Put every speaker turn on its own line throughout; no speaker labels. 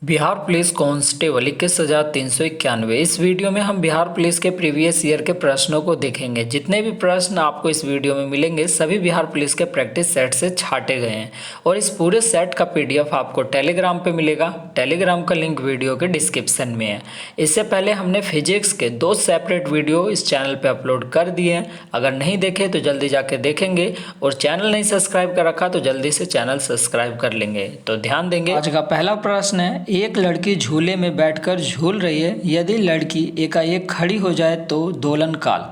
Bihar police constable 21,391। इस video में हम बिहार पुलिस के प्रीवियस ईयर के प्रश्नों को देखेंगे। जितने भी प्रश्न आपको इस वीडियो में मिलेंगे सभी बिहार पुलिस के प्रैक्टिस सेट से छाटे गए हैं और इस पूरे सेट का पीडीएफ आपको टेलीग्राम पे मिलेगा। टेलीग्राम का लिंक वीडियो के डिस्क्रिप्शन में है। इससे पहले हमने फिजिक्स के 2 सेपरेट वीडियो इस चैनल पर अपलोड कर दिए हैं। अगर नहीं देखे तो जल्दी जाके देखेंगे और चैनल नहीं सब्सक्राइब कर रखा तो जल्दी से चैनल सब्सक्राइब कर लेंगे। तो ध्यान देंगे। आज का पहला प्रश्न है, एक लड़की झूले में बैठकर झूल रही है, यदि लड़की एकाएक खड़ी हो जाए तो दोलन काल।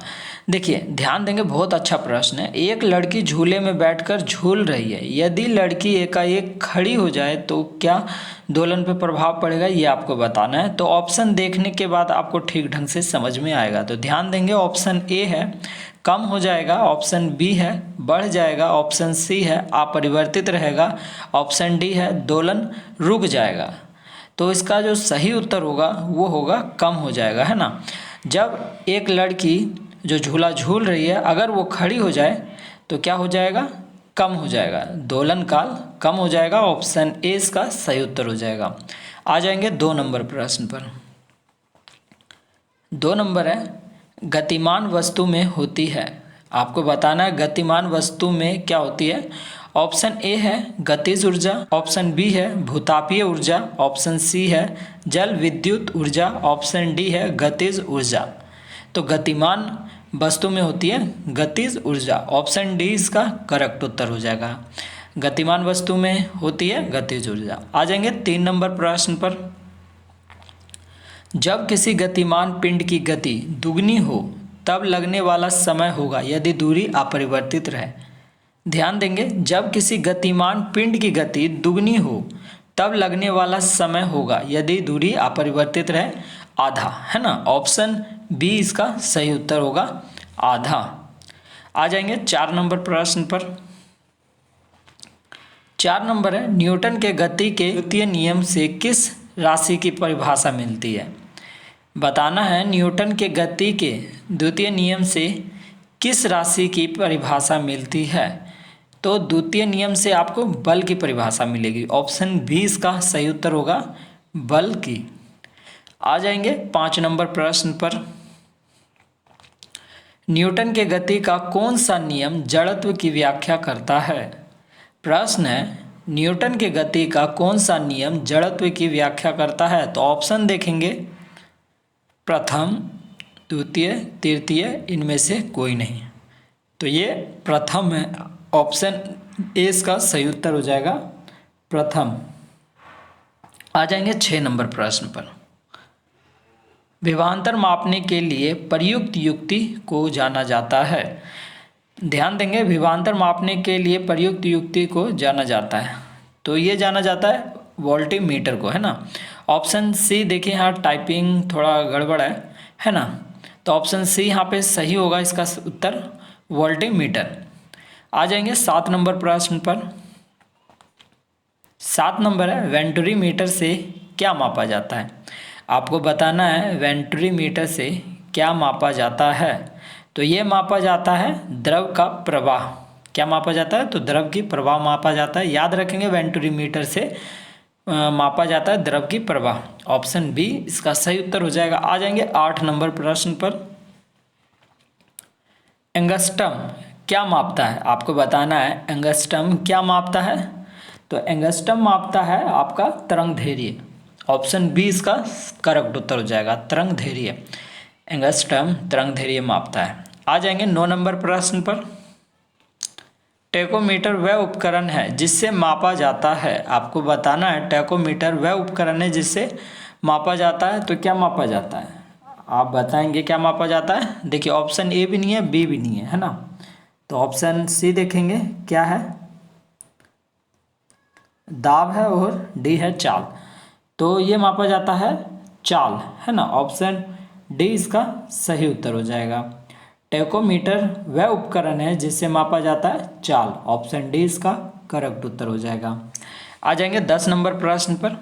देखिए ध्यान देंगे, बहुत अच्छा प्रश्न है। एक लड़की झूले में बैठकर झूल रही है, यदि लड़की एकाएक खड़ी हो जाए तो क्या दोलन पे प्रभाव पड़ेगा, ये आपको बताना है। तो ऑप्शन देखने के बाद आपको ठीक ढंग से समझ में आएगा। तो ध्यान देंगे, ऑप्शन ए है कम हो जाएगा, ऑप्शन बी है बढ़ जाएगा, ऑप्शन सी है अपरिवर्तित रहेगा, ऑप्शन डी है दोलन रुक जाएगा। तो इसका जो सही उत्तर होगा वो होगा कम हो जाएगा, है ना। जब एक लड़की जो झूला झूल रही है अगर वो खड़ी हो जाए तो क्या हो जाएगा, कम हो जाएगा, दोलन काल कम हो जाएगा। ऑप्शन ए इसका सही उत्तर हो जाएगा। आ जाएंगे 2 नंबर प्रश्न पर। 2 नंबर है, गतिमान वस्तु में होती है। आपको बताना है गतिमान वस्तु में क्या होती है। ऑप्शन ए है गतिज ऊर्जा, ऑप्शन बी है भूतापीय ऊर्जा, ऑप्शन सी है जल विद्युत ऊर्जा, ऑप्शन डी है गतिज ऊर्जा। तो गतिमान वस्तु में होती है गतिज ऊर्जा, ऑप्शन डी इसका करेक्ट उत्तर हो जाएगा। गतिमान वस्तु में होती है गतिज ऊर्जा। आ जाएंगे 3 नंबर प्रश्न पर। जब किसी गतिमान पिंड की गति दुगनी हो तब लगने वाला समय होगा यदि दूरी अपरिवर्तित रहे। ध्यान देंगे, जब किसी गतिमान पिंड की गति दुगनी हो तब लगने वाला समय होगा यदि दूरी अपरिवर्तित रहे, आधा, है ना। ऑप्शन बी इसका सही उत्तर होगा, आधा। आ जाएंगे 4 नंबर प्रश्न पर। 4 नंबर है, न्यूटन के गति के द्वितीय नियम से किस राशि की परिभाषा मिलती है। बताना है न्यूटन के गति के द्वितीय नियम से किस राशि की परिभाषा मिलती है। तो द्वितीय नियम से आपको बल की परिभाषा मिलेगी। ऑप्शन बी इसका सही उत्तर होगा, बल की। आ जाएंगे 5 नंबर प्रश्न पर। न्यूटन के गति का कौन सा नियम जड़त्व की व्याख्या करता है। प्रश्न है, न्यूटन के गति का कौन सा नियम जड़त्व की व्याख्या करता है। तो ऑप्शन देखेंगे, प्रथम, द्वितीय, तृतीय, इनमें से कोई नहीं। तो ये प्रथम है, ऑप्शन ए इसका सही उत्तर हो जाएगा, प्रथम। आ जाएंगे 6 नंबर प्रश्न पर। विभवांतर मापने के लिए प्रयुक्त युक्ति को जाना जाता है। ध्यान देंगे, विभवांतर मापने के लिए प्रयुक्त युक्ति को जाना जाता है। तो ये जाना जाता है वोल्टीमीटर को, है ना। ऑप्शन सी देखिए, यहाँ टाइपिंग थोड़ा गड़बड़ है ना। तो ऑप्शन सी यहाँ पे सही होगा, इसका उत्तर वोल्टीमीटर। आ जाएंगे 7 नंबर प्रश्न पर। 7 नंबर है, वेंटुरीमीटर से क्या मापा जाता है। आपको बताना है वेंटुरीमीटर से क्या मापा जाता है। तो ये मापा जाता है द्रव का प्रवाह। क्या मापा जाता है, तो द्रव की प्रवाह मापा जाता है। याद रखेंगे, वेंटुरीमीटर से मापा जाता है द्रव की प्रवाह। ऑप्शन बी इसका सही उत्तर हो जाएगा। आ जाएंगे 8 नंबर प्रश्न पर। एंगस्ट्रम क्या मापता है। आपको बताना है एंगस्ट्रम क्या मापता है। तो एंगस्ट्रम मापता है आपका तरंग धैर्य। ऑप्शन बी इसका करेक्ट उत्तर हो जाएगा, तरंग धैर्य। एंगस्ट्रम तरंग धैर्य मापता है। आ जाएंगे 9 नंबर प्रश्न पर। टेकोमीटर वह उपकरण है जिससे मापा जाता है। आपको बताना है टेकोमीटर वह उपकरण है जिससे मापा जाता है। तो क्या मापा जाता है, आप बताएंगे क्या मापा जाता है। देखिए ऑप्शन ए भी नहीं है, बी भी नहीं है ना। तो ऑप्शन सी देखेंगे क्या है, दाब है, और डी है चाल। तो ये मापा जाता है चाल, है ना। ऑप्शन डी इसका सही उत्तर हो जाएगा। टेकोमीटर वह उपकरण है जिससे मापा जाता है चाल। ऑप्शन डी इसका करेक्ट उत्तर हो जाएगा। आ जाएंगे 10 नंबर प्रश्न पर।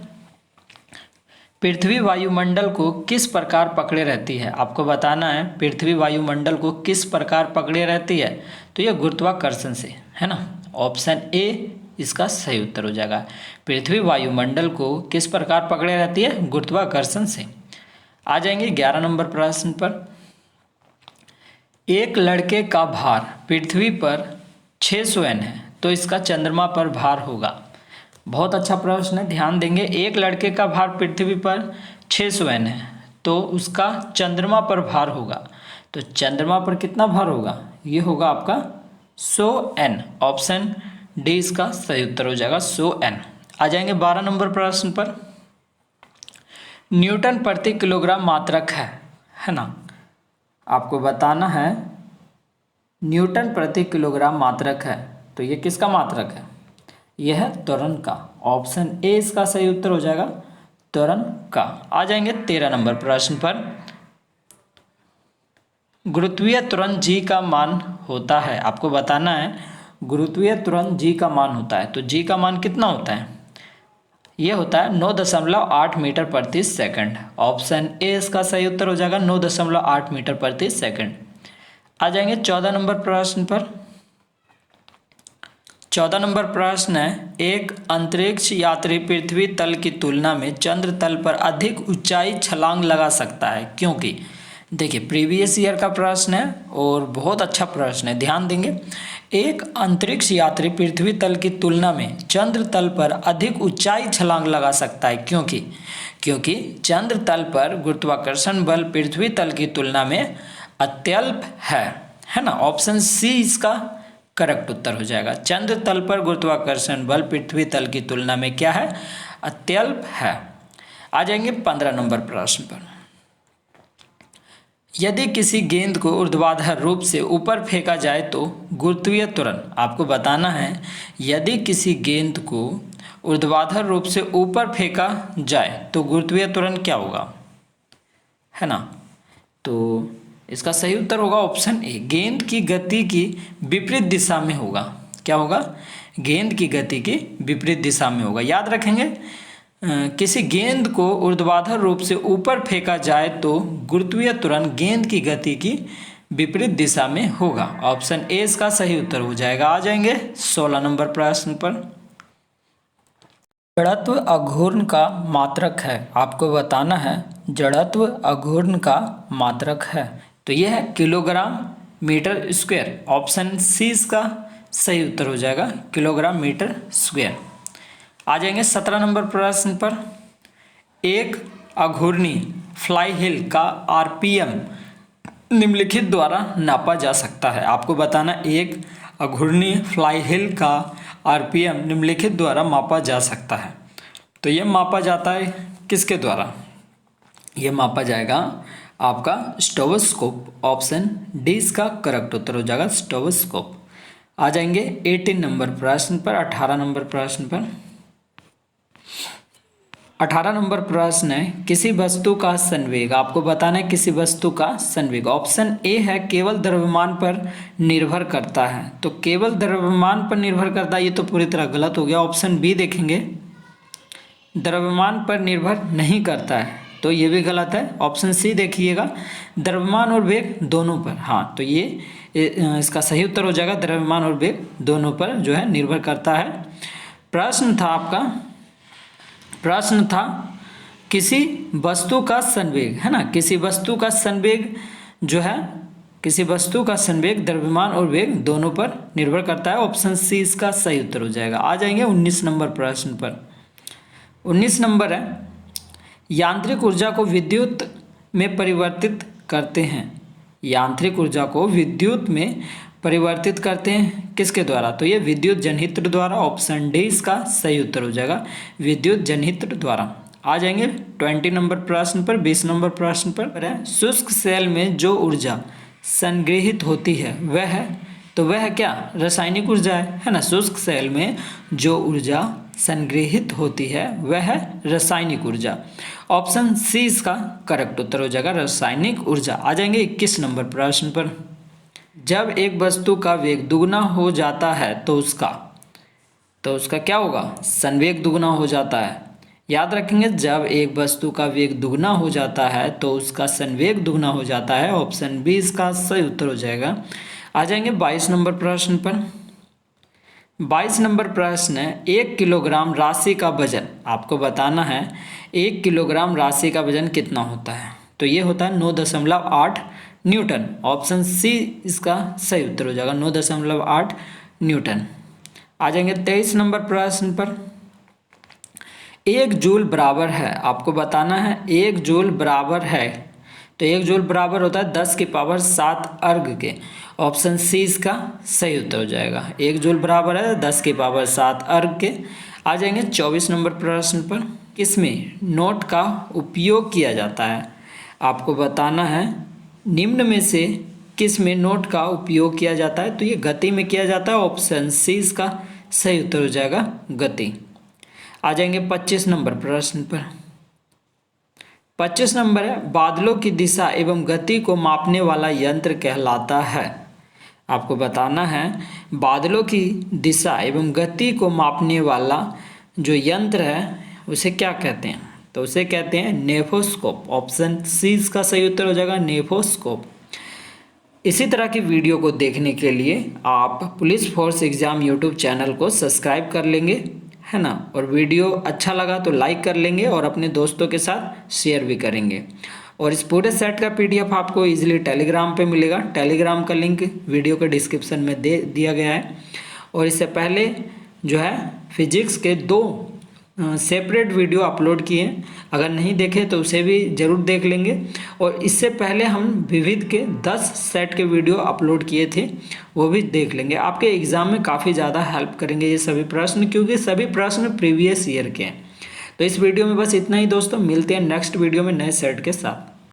पृथ्वी वायुमंडल को किस प्रकार पकड़े रहती है। आपको बताना है पृथ्वी वायुमंडल को किस प्रकार पकड़े रहती है। तो यह गुरुत्वाकर्षण से, है ना। ऑप्शन ए इसका सही उत्तर हो जाएगा। पृथ्वी वायुमंडल को किस प्रकार पकड़े रहती है? गुरुत्वाकर्षण से। आ जाएंगे 11 नंबर प्रश्न पर। एक लड़के का भार पृथ्वी पर 600 N है, तो इसका चंद्रमा पर भार होगा। बहुत अच्छा प्रश्न है, ध्यान देंगे। एक लड़के का भार पृथ्वी पर 600 N है, तो उसका चंद्रमा पर भार होगा। तो चंद्रमा पर कितना भार होगा? ये होगा आपका 100 N। ऑप्शन डी इसका सही उत्तर हो जाएगा, 100 N। आ जाएंगे 12 नंबर प्रश्न पर। न्यूटन प्रति किलोग्राम मात्रक है ना। आपको बताना है न्यूटन प्रति किलोग्राम मात्रक है, तो ये किसका मात्रक है? यह है त्वरण का। ऑप्शन ए इसका सही उत्तर हो जाएगा, त्वरण का। आ जाएंगे 13 नंबर प्रश्न पर। गुरुत्वीय त्वरण जी का मान होता है। आपको बताना है गुरुत्वीय त्वरण जी का मान होता है, तो जी का मान कितना होता है? ये होता है 9.8 मीटर प्रति सेकंड। ऑप्शन ए इसका सही उत्तर हो जाएगा, 9.8 मीटर प्रति सेकंड। आ जाएंगे 14 नंबर प्रश्न पर। 14 नंबर प्रश्न है, एक अंतरिक्ष यात्री पृथ्वी तल की तुलना में चंद्र तल पर अधिक ऊंचाई छलांग लगा सकता है, क्योंकि देखिए प्रीवियस ईयर का प्रश्न है और बहुत अच्छा प्रश्न है, ध्यान देंगे। एक अंतरिक्ष यात्री पृथ्वी तल की तुलना में चंद्र तल पर अधिक ऊंचाई छलांग लगा सकता है, क्योंकि चंद्र तल पर गुरुत्वाकर्षण बल पृथ्वी तल की तुलना में अत्यल्प है ना। ऑप्शन सी इसका करेक्ट उत्तर हो जाएगा। चंद्र तल पर गुरुत्वाकर्षण बल पृथ्वी तल की तुलना में क्या है? अत्यल्प है। आ जाएंगे 15 नंबर प्रश्न पर। यदि किसी गेंद को ऊर्ध्वाधर रूप से ऊपर फेंका जाए तो गुरुत्वीय त्वरण, आपको बताना है यदि किसी गेंद को ऊर्ध्वाधर रूप से ऊपर फेंका जाए तो गुरुत्वीय त्वरण क्या होगा, है ना। तो इसका सही उत्तर होगा ऑप्शन ए, गेंद की गति की विपरीत दिशा में होगा। क्या होगा? गेंद की गति की विपरीत दिशा में होगा। याद रखेंगे, किसी गेंद को ऊर्ध्वाधर रूप से ऊपर फेंका जाए तो गुरुत्वीय त्वरण गेंद की गति की विपरीत दिशा में होगा। ऑप्शन ए इसका सही उत्तर हो जाएगा। आ जाएंगे 16 नंबर प्रश्न पर। जड़त्व अघूर्ण का मात्रक है। आपको बताना है जड़त्व अघूर्ण का मात्रक है, तो यह है kilogram metre square. Option C इसका सही उत्तर हो जाएगा, किलोग्राम मीटर स्क्वायर। आ जाएंगे 17 नंबर प्रश्न पर। एक अघूर्णी फ्लाई व्हील का आरपीएम निम्नलिखित द्वारा नापा जा सकता है। आपको बताना एक अघूर्णी फ्लाई व्हील का आरपीएम निम्नलिखित द्वारा मापा जा सकता है, तो ये मापा जाता है किसके द्वारा? ये मापा जाएगा आपका स्टेथोस्कोप। ऑप्शन डी इसका करेक्ट उत्तर हो जाएगा, स्टेथोस्कोप। आ जाएंगे 18 नंबर प्रश्न पर। 18 नंबर प्रश्न पर 18 नंबर प्रश्न है, किसी वस्तु का संवेग। आपको बताना है किसी वस्तु का संवेग। ऑप्शन ए है केवल द्रव्यमान पर निर्भर करता है, तो केवल द्रव्यमान पर निर्भर करता है, ये तो पूरी तरह गलत हो गया। ऑप्शन बी देखेंगे, द्रव्यमान पर निर्भर नहीं करता है, तो ये भी गलत है। ऑप्शन सी देखिएगा, द्रव्यमान और वेग दोनों पर। हाँ, तो ये इसका सही उत्तर हो जाएगा, द्रव्यमान और वेग दोनों पर जो है निर्भर करता है। प्रश्न था किसी वस्तु का संवेग, है ना। किसी वस्तु का संवेग जो है, किसी वस्तु का संवेग द्रव्यमान और वेग दोनों पर निर्भर करता है। ऑप्शन सी इसका सही उत्तर हो जाएगा। आ जाएंगे 19 नंबर प्रश्न पर। 19 नंबर है, यांत्रिक ऊर्जा को विद्युत में परिवर्तित करते हैं। यांत्रिक ऊर्जा को विद्युत में परिवर्तित करते हैं किसके द्वारा? तो ये विद्युत जनहित्र द्वारा। ऑप्शन डी इसका सही उत्तर हो जाएगा, विद्युत जनहित्र द्वारा। आ जाएंगे 20 नंबर प्रश्न पर। 20 नंबर प्रश्न पर है, शुष्क सेल में जो ऊर्जा संग्रहित होती है वह क्या? रासायनिक ऊर्जा है ना। शुष्क सेल में जो ऊर्जा संग्रहित होती है वह है रासायनिक ऊर्जा। ऑप्शन सी इसका करेक्ट उत्तर हो जाएगा, रासायनिक ऊर्जा। आ जाएंगे 21 नंबर प्रश्न पर। जब एक वस्तु का वेग दुगना हो जाता है तो उसका क्या होगा? संवेग दुगना हो जाता है। याद रखेंगे, जब एक वस्तु का वेग दुगना हो जाता है तो उसका संवेग दुगना हो जाता है। ऑप्शन बी इसका सही उत्तर हो जाएगा। आ जाएंगे 22 नंबर प्रश्न पर। 22 नंबर प्रश्न है, 1 किलोग्राम राशि का वजन आपको बताना है। 1 किलोग्राम राशि का वजन कितना होता है? तो ये होता है 9.8 न्यूटन। ऑप्शन सी इसका सही उत्तर हो जाएगा, 9.8 न्यूटन। आ जाएंगे 23 नंबर प्रश्न पर। 1 जूल बराबर है, आपको बताना है 1 जूल बराबर है। तो 1 जूल बराबर होता है 10 की पावर 7 अर्ग के। ऑप्शन सी इसका सही उत्तर हो जाएगा। 1 जूल बराबर है 10 की पावर 7 अर्ग के। आ जाएंगे 24 नंबर प्रश्न पर। किसमें नोट का उपयोग किया जाता है? आपको बताना है निम्न में से किस में नोट का उपयोग किया जाता है? तो ये गति में किया जाता है। ऑप्शन सी इसका सही उत्तर हो जाएगा, गति। आ जाएंगे 25 नंबर प्रश्न पर। 25 नंबर है, बादलों की दिशा एवं गति को मापने वाला यंत्र कहलाता है। आपको बताना है बादलों की दिशा एवं गति को मापने वाला जो यंत्र है उसे क्या कहते हैं? तो उसे कहते हैं नेफोस्कोप। ऑप्शन सी इसका सही उत्तर हो जाएगा, नेफोस्कोप। इसी तरह की वीडियो को देखने के लिए आप police force exam YouTube channel को सब्सक्राइब कर लेंगे, है ना। और वीडियो अच्छा लगा तो लाइक कर लेंगे और अपने दोस्तों के साथ शेयर भी करेंगे। और इस पूरे सेट का पीडीएफ आपको इजीली टेलीग्राम पे मिलेगा। टेलीग्राम का लिंक वीडियो के डिस्क्रिप्शन में दे दिया गया है। और इससे पहले जो है फिजिक्स के 2 सेपरेट वीडियो अपलोड किए हैं, अगर नहीं देखे तो उसे भी ज़रूर देख लेंगे। और इससे पहले हम विविध के 10 सेट के वीडियो अपलोड किए थे, वो भी देख लेंगे। आपके एग्ज़ाम में काफ़ी ज़्यादा हेल्प करेंगे ये सभी प्रश्न, क्योंकि सभी प्रश्न प्रीवियस ईयर के हैं। तो इस वीडियो में बस इतना ही दोस्तों, मिलते हैं नेक्स्ट वीडियो में नए सेट के साथ।